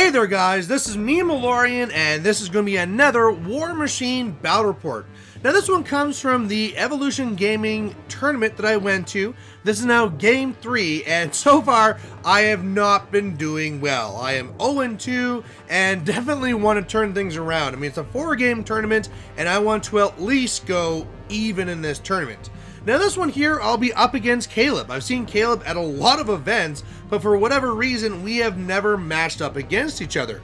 Hey there guys, this is me, Malorian, and this is going to be another War Machine Battle Report. Now this one comes from the Evolution Gaming tournament that I went to. This is now Game 3, and so far I have not been doing well. I am 0-2 and definitely want to turn things around. I mean, it's a 4-game tournament, and I want to at least go even in this tournament. Now this one here, I'll be up against Caleb. I've seen Caleb at a lot of events, but for whatever reason, we have never matched up against each other.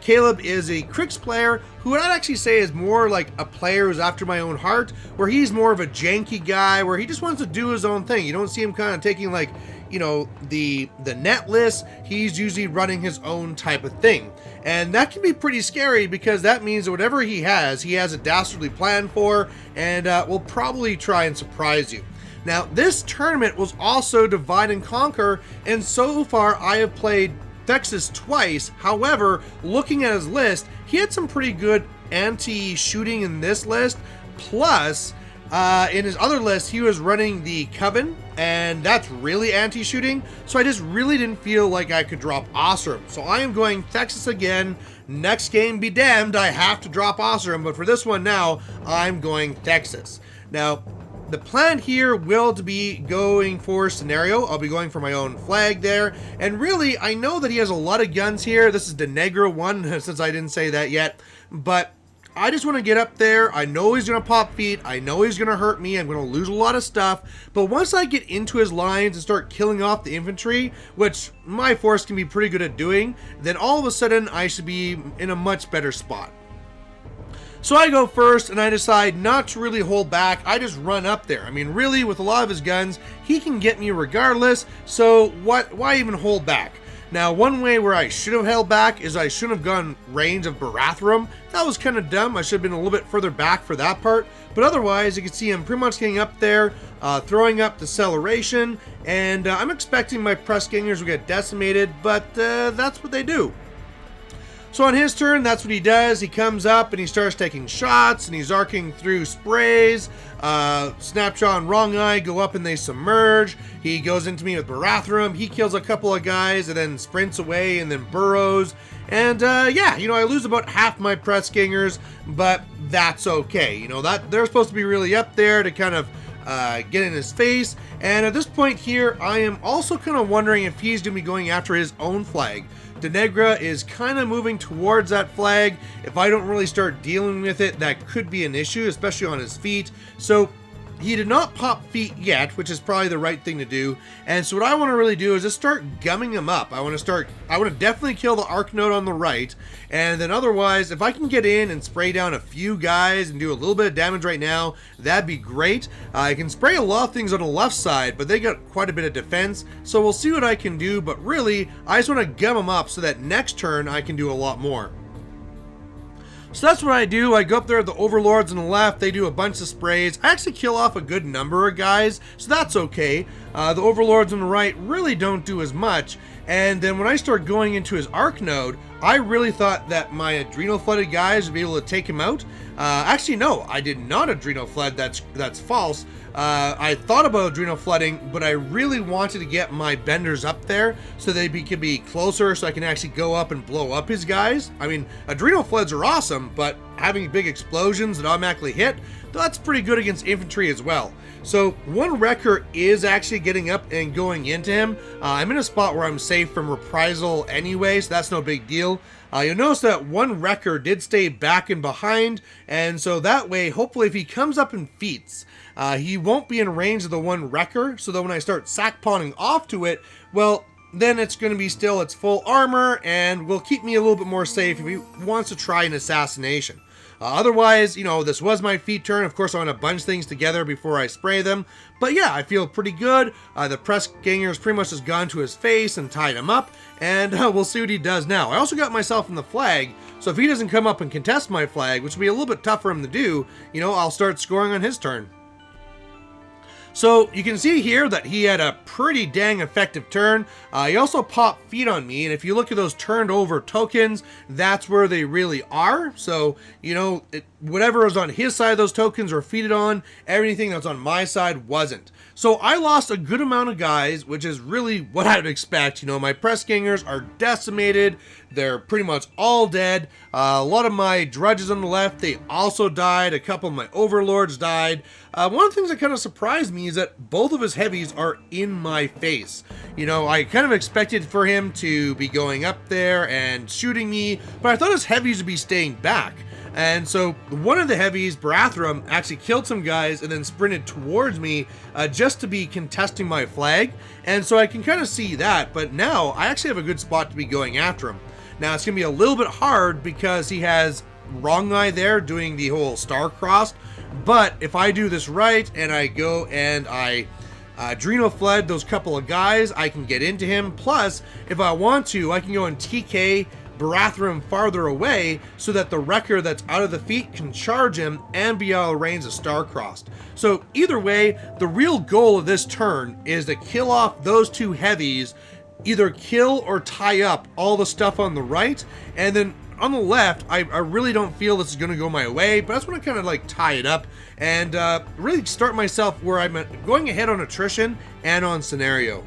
Caleb is a Crix player who I'd actually say is more like a player who's after my own heart, where he's more of a janky guy, where he just wants to do his own thing. You don't see him kind of taking like, you know, the net list. He's usually running his own type of thing. And that can be pretty scary because that means that whatever he has a dastardly plan for, and will probably try and surprise you. Now, this tournament was also divide and conquer, and so far I have played Thexus twice. However, looking at his list, he had some pretty good anti-shooting in this list, plus in his other list, he was running the Coven, and that's really anti-shooting, so I just really didn't feel like I could drop Osram. So I am going Thexus again. Next game be damned, I have to drop Osram, but for this one now, I'm going Thexus. Now, the plan here will be going for scenario. I'll be going for my own flag there, and really, I know that he has a lot of guns here. This is Deneghra 1, since I didn't say that yet, but I just want to get up there. I know he's going to pop feet. I know he's going to hurt me. I'm going to lose a lot of stuff. But once I get into his lines and start killing off the infantry, which my force can be pretty good at doing, then all of a sudden I should be in a much better spot. So I go first and I decide not to really hold back. I just run up there. I mean, really, with a lot of his guns, he can get me regardless. So why even hold back? Now, one way where I should have held back is I shouldn't have gone range of Barathrum. That was kind of dumb. I should have been a little bit further back for that part. But otherwise, you can see I'm pretty much getting up there, throwing up deceleration, and I'm expecting my press gangers will get decimated, but that's what they do. So on his turn, that's what he does. He comes up and he starts taking shots, and he's arcing through sprays. Snapjaw and Wrong Eye go up and they submerge. He goes into me with Barathrum. He kills a couple of guys and then sprints away and then burrows. And yeah, you know, I lose about half my press gangers, but that's okay. You know, that they're supposed to be really up there to kind of get in his face. And at this point here, I am also kind of wondering if he's going to be going after his own flag. Deneghra is kind of moving towards that flag. If I don't really start dealing with it, that could be an issue, especially on his feet. So he did not pop feet yet, which is probably the right thing to do. And so what I want to really do is just start gumming him up. I want to definitely kill the arc node on the right. And then otherwise, if I can get in and spray down a few guys and do a little bit of damage right now, that'd be great. I can spray a lot of things on the left side, but they got quite a bit of defense. So we'll see what I can do. But really, I just want to gum them up so that next turn I can do a lot more. So that's what I do. I go up there at the Overlords on the left. They do a bunch of sprays. I actually kill off a good number of guys, so that's okay. The Overlords on the right really don't do as much. And then when I start going into his arc node, I really thought that my adrenal flooded guys would be able to take him out. Actually, no, I did not adrenal flood. That's false. I thought about adrenal flooding, but I really wanted to get my benders up there so they could be closer so I can actually go up and blow up his guys. I mean, adrenal floods are awesome, but having big explosions that automatically hit, that's pretty good against infantry as well. So one wrecker is actually getting up and going into him. I'm in a spot where I'm safe from reprisal anyway, so that's no big deal. You'll notice that one wrecker did stay back and behind, and so that way, hopefully if he comes up in feats, he won't be in range of the one wrecker, so that when I start sack-pawning off to it, well, then it's going to be still its full armor, and will keep me a little bit more safe if he wants to try an assassination. Otherwise, you know, this was my feet turn. Of course, I want to bunch things together before I spray them. But yeah, I feel pretty good. The press gangers pretty much just gone to his face and tied him up. And we'll see what he does now. I also got myself in the flag. So if he doesn't come up and contest my flag, which will be a little bit tough for him to do, you know, I'll start scoring on his turn. So you can see here that he had a pretty dang effective turn. He also popped feet on me, and if you look at those turned over tokens, that's where they really are. So, you know, whatever was on his side of those tokens were feeded on, everything that's on my side wasn't. So I lost a good amount of guys, which is really what I would expect. You know, my press gangers are decimated. They're pretty much all dead. A lot of my drudges on the left, they also died. A couple of my overlords died. One of the things that kind of surprised me is that both of his heavies are in my face. You know, I kind of expected for him to be going up there and shooting me, but I thought his heavies would be staying back. And so one of the heavies, Barathrum, actually killed some guys and then sprinted towards me just to be contesting my flag. And so I can kind of see that, but now I actually have a good spot to be going after him. Now it's going to be a little bit hard because he has Wrong Eye there doing the whole star-crossed. But if I do this right and I go and I Adrenal Fled those couple of guys, I can get into him. Plus, if I want to, I can go and TK Barathrum farther away so that the Wrecker that's out of the feet can charge him and be out of range of Star-Crossed. So either way, the real goal of this turn is to kill off those two heavies, either kill or tie up all the stuff on the right, and then on the left, I really don't feel this is going to go my way, but I just want to kind of like tie it up and really start myself where I'm going ahead on attrition and on scenario.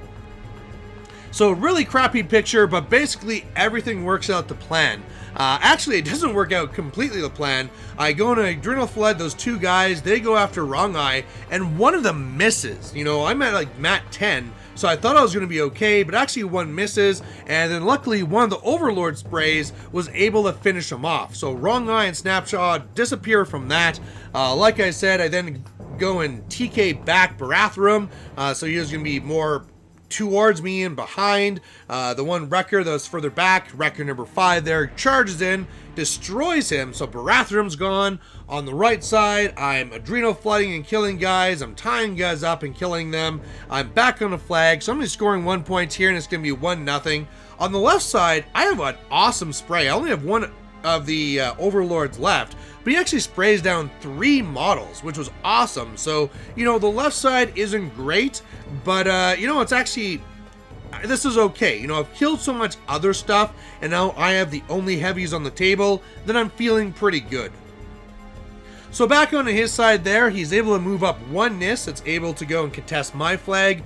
So really crappy picture, but basically everything works out to plan. Actually, it doesn't work out completely the plan. I go and Adrenal Fled those two guys, they go after Wrong Eye, and one of them misses. You know, I'm at like mat 10, so I thought I was going to be okay, but actually one misses, and then luckily one of the Overlord sprays was able to finish him off. So Wrong Eye and Snapjaw disappear from that. Like I said, I then go and TK back Barathrum, so he was going to be more towards me and behind. The one Wrecker that was further back, Wrecker number 5 there, charges in, destroys him, so Barathrum's gone. On the right side, I'm Adrenal Flooding and killing guys, I'm tying guys up and killing them, I'm back on the flag, so I'm only scoring 1 point here and it's going to be 1-0. On the left side, I have an awesome spray. I only have one of the Overlords left, but he actually sprays down 3 models, which was awesome. So, you know, the left side isn't great, but, you know, it's actually, this is okay. You know, I've killed so much other stuff, and now I have the only heavies on the table, that I'm feeling pretty good. So back onto his side there, he's able to move up one Nyss that's able to go and contest my flag.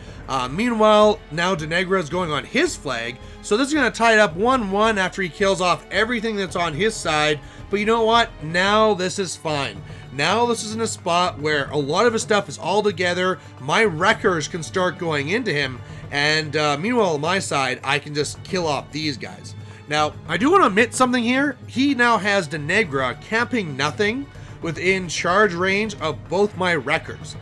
Meanwhile, now Deneghra is going on his flag, so this is going to tie it up 1-1 after he kills off everything that's on his side. But you know what? Now this is fine. Now this is in a spot where a lot of his stuff is all together. My Wreckers can start going into him, and meanwhile on my side, I can just kill off these guys. Now, I do want to admit something here. He now has Deneghra camping nothing within charge range of both my Wreckers.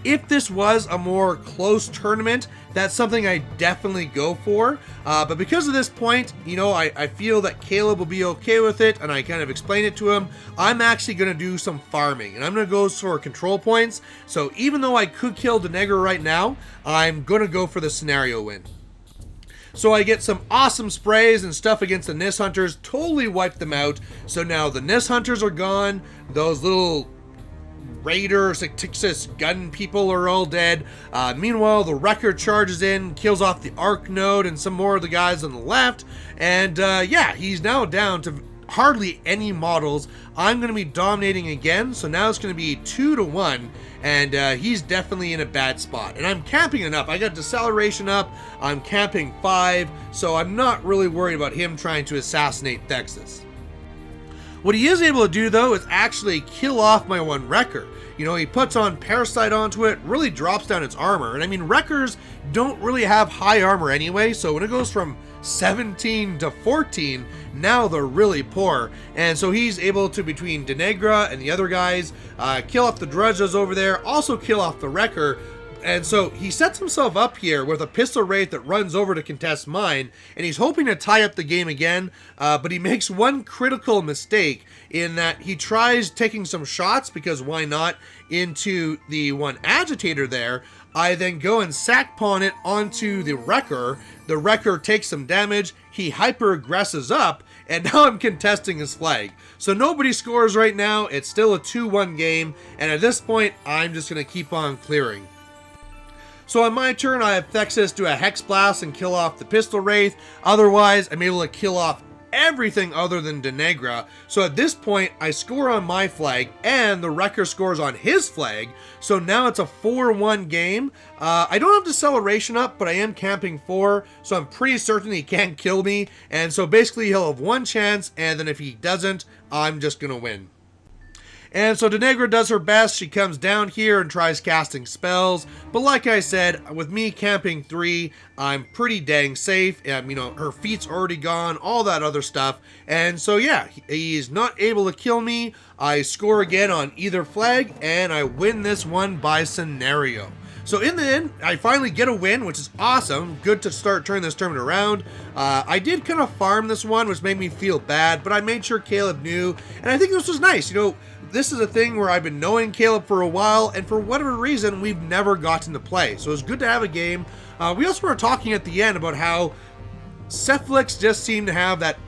If this was a more close tournament, that's something I definitely go for. But because of this point, you know, I feel that Caleb will be okay with it, and I kind of explained it to him. I'm actually going to do some farming, and I'm going to go for control points. So even though I could kill Deneghra right now, I'm going to go for the scenario win. So I get some awesome sprays and stuff against the Nyss Hunters, totally wiped them out. So now the Nyss Hunters are gone, those little Raiders, Satyxis gun people are all dead. Meanwhile, the Wrecker charges in, kills off the Arc Node and some more of the guys on the left. And yeah, he's now down to hardly any models. I'm going to be dominating again, so now it's going to be 2-1, and he's definitely in a bad spot. And I'm camping enough. I got deceleration up, I'm camping 5, so I'm not really worried about him trying to assassinate Thexus. What he is able to do, though, is actually kill off my one Wrecker. You know, he puts on Parasite onto it, really drops down its armor. And I mean, Wreckers don't really have high armor anyway, so when it goes from 17 to 14, now they're really poor. And so he's able to, between Deneghra and the other guys, kill off the Drudges over there, also kill off the Wrecker. And so he sets himself up here with a pistol Wraith that runs over to contest mine, and he's hoping to tie up the game again, but he makes one critical mistake in that he tries taking some shots, because why not, into the one Agitator there. I then go and sack pawn it onto the Wrecker. The Wrecker takes some damage, he hyper-aggresses up, and now I'm contesting his flag. So nobody scores right now, it's still a 2-1 game, and at this point, I'm just going to keep on clearing. So on my turn, I have Thexus do a Hex Blast and kill off the Pistol Wraith. Otherwise, I'm able to kill off everything other than Deneghra. So at this point, I score on my flag and the wrecker scores on his flag. So now it's a 4-1 game. I don't have deceleration up, but I am camping 4, so I'm pretty certain he can't kill me. And so basically he'll have one chance, and then if he doesn't, I'm just gonna win. And so Deneghra does her best. She comes down here and tries casting spells. But like I said, with me camping 3, I'm pretty dang safe. You know, her feet's already gone, all that other stuff. And so yeah, he's not able to kill me. I score again on either flag, and I win this one by scenario. So in the end, I finally get a win, which is awesome. Good to start turning this tournament around. I did kind of farm this one, which made me feel bad, but I made sure Caleb knew, and I think this was nice. You know, this is a thing where I've been knowing Caleb for a while, and for whatever reason, we've never gotten to play. So it was good to have a game. We also were talking at the end about how Cephalyx just seemed to have that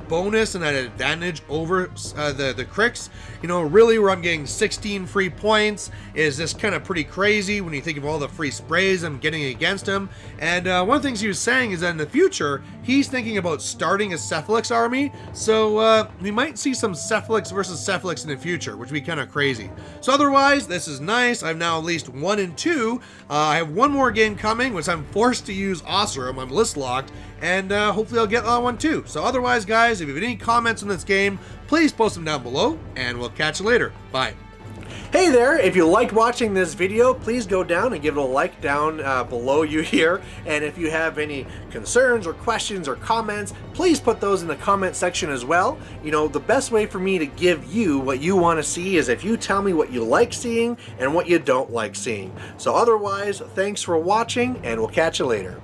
bonus and that advantage over the Cricks. You know, really where I'm getting 16 free points is just kind of pretty crazy when you think of all the free sprays I'm getting against him. And one of the things he was saying is that in the future, he's thinking about starting a Cephalyx army. So we might see some Cephalyx versus Cephalyx in the future, which would be kind of crazy. So otherwise, this is nice. I'm now at least 1 and 2. I have one more game coming, which I'm forced to use Osram. I'm list locked. And hopefully I'll get that one too. So otherwise, guys, if you have any comments on this game, please post them down below, and we'll catch you later. Bye. Hey there, if you liked watching this video, please go down and give it a like down below you here. And if you have any concerns or questions or comments, please put those in the comment section as well. You know, the best way for me to give you what you want to see is if you tell me what you like seeing and what you don't like seeing. So otherwise, thanks for watching, and we'll catch you later.